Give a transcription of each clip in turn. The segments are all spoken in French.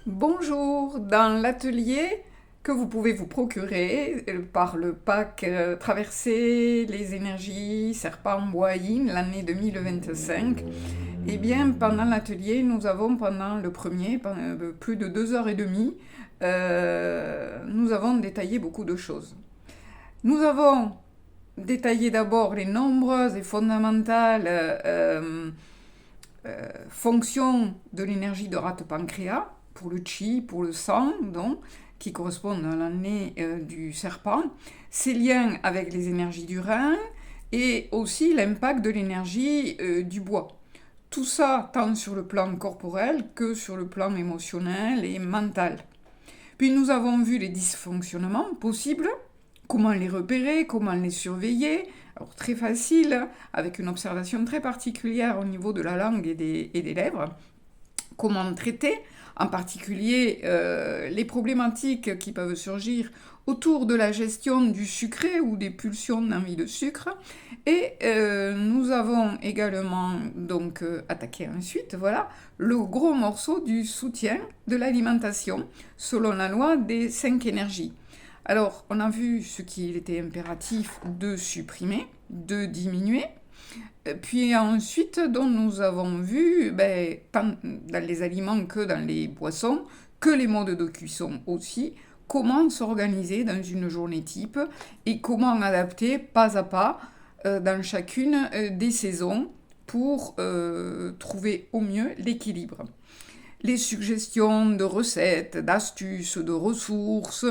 Bonjour, dans l'atelier que vous pouvez vous procurer par le pack Traverser les énergies Serpent Bois Yin l'année 2025, eh bien pendant l'atelier nous avons pendant le premier, pendant plus de 2 heures et demie, nous avons détaillé beaucoup de choses. Nous avons détaillé d'abord les nombreuses et fondamentales fonctions de l'énergie de rate-pancréas, pour le chi, pour le sang, donc, qui correspondent à l'année du serpent, ses liens avec les énergies du rein et aussi l'impact de l'énergie du bois. Tout ça tant sur le plan corporel que sur le plan émotionnel et mental. Puis nous avons vu les dysfonctionnements possibles, comment les repérer, comment les surveiller. Alors très facile, avec une observation très particulière au niveau de la langue et des lèvres. Comment traiter, en particulier les problématiques qui peuvent surgir autour de la gestion du sucré ou des pulsions d'envie de sucre. Et nous avons également donc attaqué ensuite, voilà, le gros morceau du soutien de l'alimentation selon la loi des 5 énergies. Alors, on a vu ce qu'il était impératif de supprimer, de diminuer. Puis ensuite, dont nous avons vu, tant dans les aliments que dans les boissons, que les modes de cuisson aussi, comment s'organiser dans une journée type et comment adapter pas à pas dans chacune des saisons pour trouver au mieux l'équilibre. Les suggestions de recettes, d'astuces, de ressources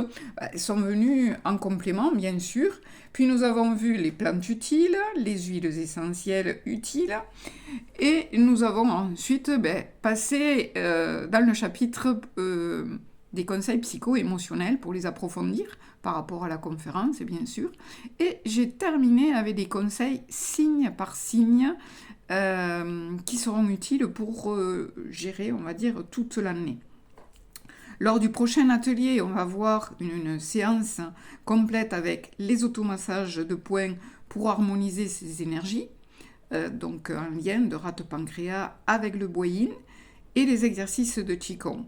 sont venues en complément, bien sûr. Puis nous avons vu les plantes utiles, les huiles essentielles utiles. Et nous avons ensuite passé dans le chapitre des conseils psycho-émotionnels pour les approfondir par rapport à la conférence, bien sûr. Et j'ai terminé avec des conseils signe par signe qui seront utiles pour gérer, on va dire, toute l'année. Lors du prochain atelier, on va voir une séance complète avec les automassages de points pour harmoniser ces énergies, donc un lien de rate-pancréas avec le bois yin, et les exercices de Qigong.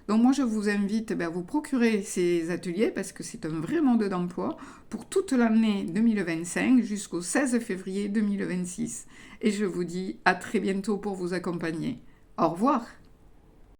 Donc moi je vous invite à vous procurer ces ateliers parce que c'est un vrai mode d'emploi pour toute l'année 2025 jusqu'au 16 février 2026. Et je vous dis à très bientôt pour vous accompagner. Au revoir!